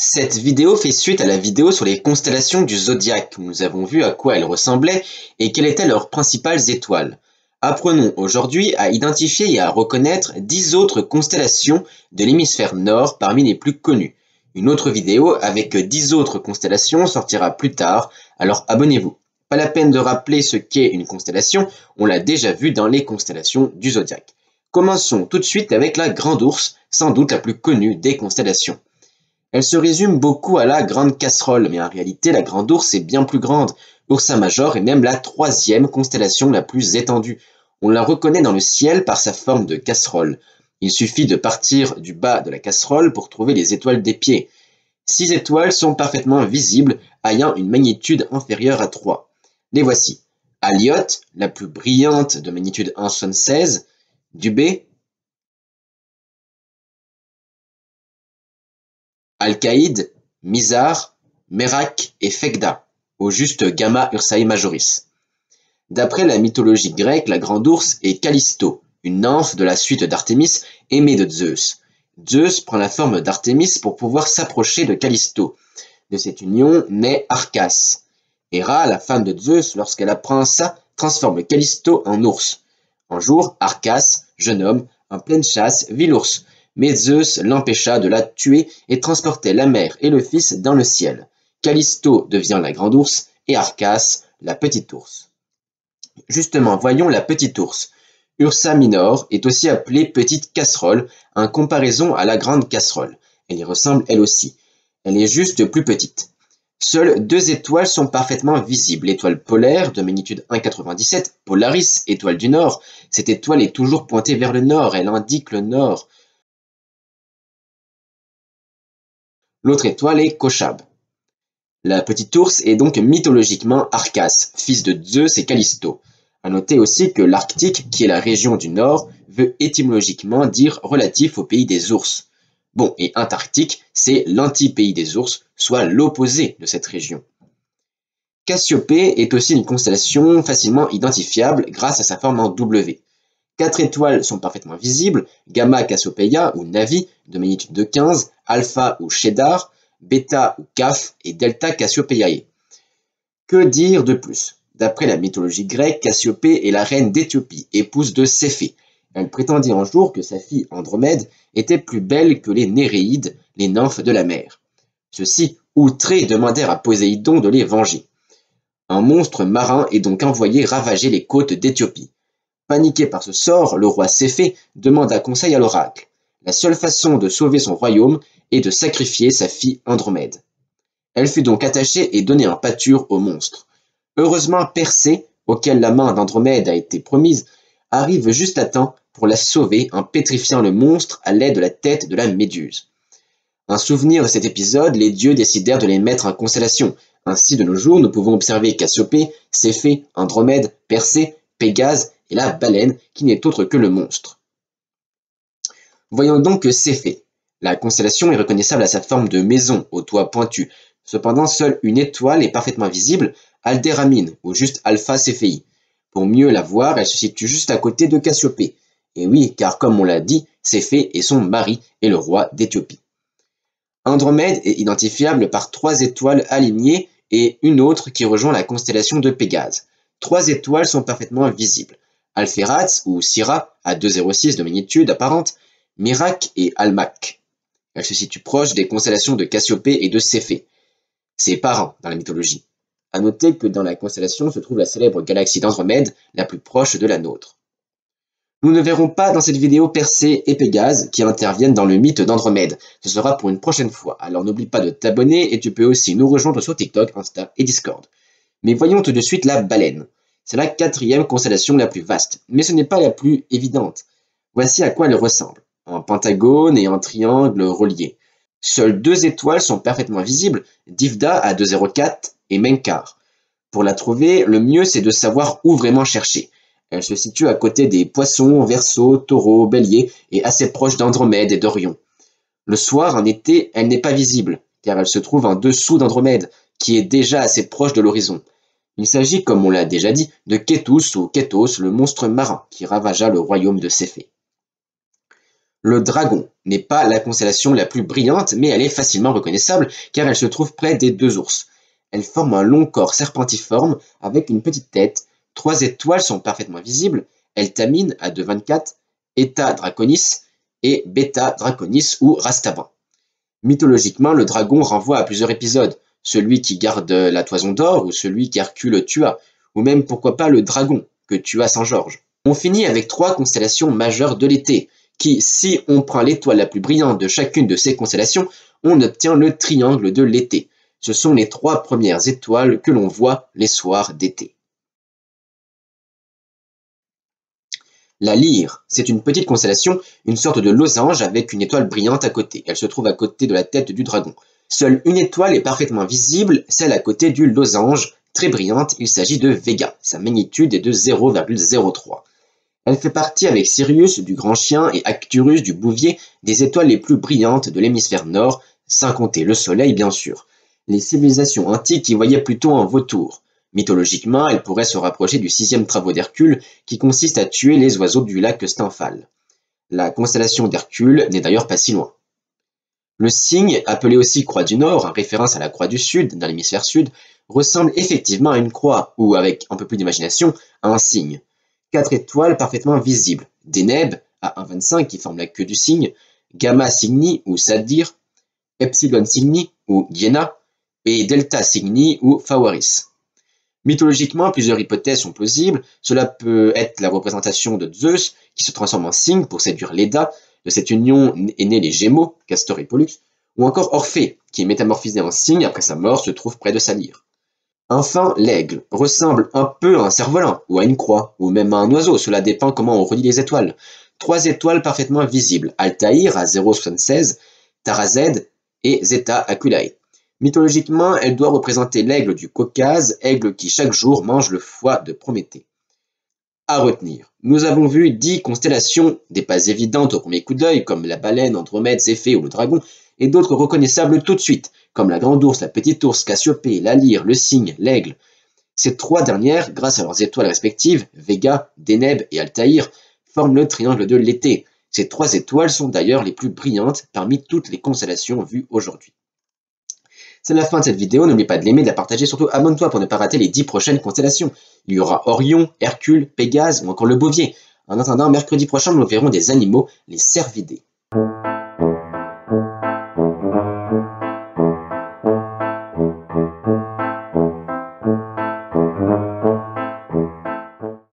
Cette vidéo fait suite à la vidéo sur les constellations du zodiaque où nous avons vu à quoi elles ressemblaient et quelles étaient leurs principales étoiles. Apprenons aujourd'hui à identifier et à reconnaître 10 autres constellations de l'hémisphère nord parmi les plus connues. Une autre vidéo avec 10 autres constellations sortira plus tard, alors abonnez-vous. Pas la peine de rappeler ce qu'est une constellation, on l'a déjà vu dans les constellations du zodiaque. Commençons tout de suite avec la Grande Ourse, sans doute la plus connue des constellations. Elle se résume beaucoup à la Grande Casserole, mais en réalité la Grande Ourse est bien plus grande. Ursa Major est même la troisième constellation la plus étendue. On la reconnaît dans le ciel par sa forme de casserole. Il suffit de partir du bas de la casserole pour trouver les étoiles des pieds. 6 étoiles sont parfaitement visibles, ayant une magnitude inférieure à 3. Les voici. Alioth, la plus brillante de magnitude 1,76, Dubé, Alcaïde, Mizar, Merak et Phegda, au juste Gamma Ursae Majoris. D'après la mythologie grecque, la Grande Ourse est Callisto, une nymphe de la suite d'Artémis, aimée de Zeus. Zeus prend la forme d'Artémis pour pouvoir s'approcher de Callisto. De cette union naît Arcas. Héra, la femme de Zeus, lorsqu'elle apprend ça, transforme Callisto en ours. Un jour, Arcas, jeune homme, en pleine chasse, vit l'ours. Mais Zeus l'empêcha de la tuer et transportait la mère et le fils dans le ciel. Callisto devient la grande ours et Arcas la petite ours. Justement, voyons la petite ours. Ursa Minor est aussi appelée petite casserole, en comparaison à la grande casserole. Elle y ressemble elle aussi. Elle est juste plus petite. Seules 2 étoiles sont parfaitement visibles. L'étoile polaire de magnitude 1,97, Polaris, étoile du nord. Cette étoile est toujours pointée vers le nord, elle indique le nord. L'autre étoile est Kochab. La petite ours est donc mythologiquement Arcas, fils de Zeus et Callisto. À noter aussi que l'Arctique, qui est la région du nord, veut étymologiquement dire relatif au pays des ours. Bon, et Antarctique, c'est l'anti-pays des ours, soit l'opposé de cette région. Cassiopée est aussi une constellation facilement identifiable grâce à sa forme en W. 4 étoiles sont parfaitement visibles, Gamma Cassiopeia ou Navi de magnitude de 15, Alpha ou Cheddar, Beta ou Kaf et Delta Cassiopeiae. Que dire de plus? D'après la mythologie grecque, Cassiopée est la reine d'Éthiopie, épouse de Céphée. Elle prétendit un jour que sa fille Andromède était plus belle que les Néréides, les nymphes de la mer. Ceux-ci, outrés, demandèrent à Poséidon de les venger. Un monstre marin est donc envoyé ravager les côtes d'Éthiopie. Paniqué par ce sort, le roi Céphée demanda conseil à l'oracle. La seule façon de sauver son royaume est de sacrifier sa fille Andromède. Elle fut donc attachée et donnée en pâture au monstre. Heureusement, Persée, auquel la main d'Andromède a été promise, arrive juste à temps pour la sauver en pétrifiant le monstre à l'aide de la tête de la méduse. En souvenir de cet épisode, les dieux décidèrent de les mettre en constellation. Ainsi, de nos jours, nous pouvons observer Cassiopée, Céphée, Andromède, Persée, Pégase et la baleine qui n'est autre que le monstre. Voyons donc que Céphée. La constellation est reconnaissable à sa forme de maison au toit pointu. Cependant, seule une étoile est parfaitement visible, Aldéramine ou juste Alpha Céphei. Pour mieux la voir, elle se situe juste à côté de Cassiopée. Et oui, car comme on l'a dit, Céphée est son mari et le roi d'Éthiopie. Andromède est identifiable par 3 étoiles alignées et une autre qui rejoint la constellation de Pégase. 3 étoiles sont parfaitement visibles. Alphératz ou Syrah à 2,06 de magnitude apparente, Merak et Almach. Elles se situent proches des constellations de Cassiopée et de Céphée, ses parents dans la mythologie. À noter que dans la constellation se trouve la célèbre galaxie d'Andromède, la plus proche de la nôtre. Nous ne verrons pas dans cette vidéo Persée et Pégase qui interviennent dans le mythe d'Andromède. Ce sera pour une prochaine fois, alors n'oublie pas de t'abonner et tu peux aussi nous rejoindre sur TikTok, Insta et Discord. Mais voyons tout de suite la baleine. C'est la 4e constellation la plus vaste, mais ce n'est pas la plus évidente. Voici à quoi elle ressemble, en pentagone et en triangle relié. Seules 2 étoiles sont parfaitement visibles, Divda à 2,04 et Menkar. Pour la trouver, le mieux c'est de savoir où vraiment chercher. Elle se situe à côté des Poissons, Verseaux, Taureaux, Béliers et assez proche d'Andromède et d'Orion. Le soir, en été, elle n'est pas visible, car elle se trouve en dessous d'Andromède, qui est déjà assez proche de l'horizon. Il s'agit, comme on l'a déjà dit, de Kétus ou Kétos, le monstre marin qui ravagea le royaume de Céphée. Le Dragon n'est pas la constellation la plus brillante, mais elle est facilement reconnaissable car elle se trouve près des deux ours. Elle forme un long corps serpentiforme avec une petite tête. 3 étoiles sont parfaitement visibles, Eltamine à 2,24, Eta Draconis et Beta Draconis ou Rastaban. Mythologiquement, le dragon renvoie à plusieurs épisodes, celui qui garde la toison d'or ou celui qu'Hercule tua, ou même pourquoi pas le dragon que tua Saint Georges. On finit avec 3 constellations majeures de l'été, qui, si on prend l'étoile la plus brillante de chacune de ces constellations, on obtient le triangle de l'été. Ce sont les 3 premières étoiles que l'on voit les soirs d'été. La Lyre, c'est une petite constellation, une sorte de losange avec une étoile brillante à côté. Elle se trouve à côté de la tête du dragon. Seule une étoile est parfaitement visible, celle à côté du losange, très brillante, il s'agit de Vega. Sa magnitude est de 0,03. Elle fait partie avec Sirius du Grand Chien et Arcturus du Bouvier des étoiles les plus brillantes de l'hémisphère nord, sans compter le Soleil bien sûr. Les civilisations antiques y voyaient plutôt un vautour. Mythologiquement, elle pourrait se rapprocher du 6e travaux d'Hercule, qui consiste à tuer les oiseaux du lac Stymphale. La constellation d'Hercule n'est d'ailleurs pas si loin. Le cygne, appelé aussi croix du Nord, en référence à la croix du Sud, dans l'hémisphère sud, ressemble effectivement à une croix, ou avec un peu plus d'imagination, à un cygne. 4 étoiles parfaitement visibles, Deneb, à 1,25 qui forme la queue du cygne, Gamma Cygni ou Sadir, Epsilon Cygni ou Diana, et Delta Cygni ou Phawaris. Mythologiquement, plusieurs hypothèses sont plausibles. Cela peut être la représentation de Zeus, qui se transforme en cygne pour séduire Leda. De cette union est né les Gémeaux, Castor et Pollux, ou encore Orphée, qui est métamorphisé en cygne après sa mort, se trouve près de sa lyre. Enfin, l'aigle ressemble un peu à un cerf-volant, ou à une croix, ou même à un oiseau, cela dépend comment on relie les étoiles. 3 étoiles parfaitement visibles, Altaïr à 0,76, Tarazed et Zeta Aquilae. Mythologiquement, elle doit représenter l'aigle du Caucase, aigle qui chaque jour mange le foie de Prométhée. À retenir, nous avons vu 10 constellations, des pas évidentes au premier coup d'œil, comme la baleine, Andromède, Céphée ou le dragon, et d'autres reconnaissables tout de suite, comme la grande ours, la petite ours, Cassiopée, la lyre, le cygne, l'aigle. Ces 3 dernières, grâce à leurs étoiles respectives, Vega, Deneb et Altaïr, forment le triangle de l'été. Ces 3 étoiles sont d'ailleurs les plus brillantes parmi toutes les constellations vues aujourd'hui. C'est la fin de cette vidéo, n'oublie pas de l'aimer, de la partager, surtout abonne-toi pour ne pas rater les 10 prochaines constellations. Il y aura Orion, Hercule, Pégase ou encore le Bouvier. En attendant, mercredi prochain, nous verrons des animaux, les cervidés.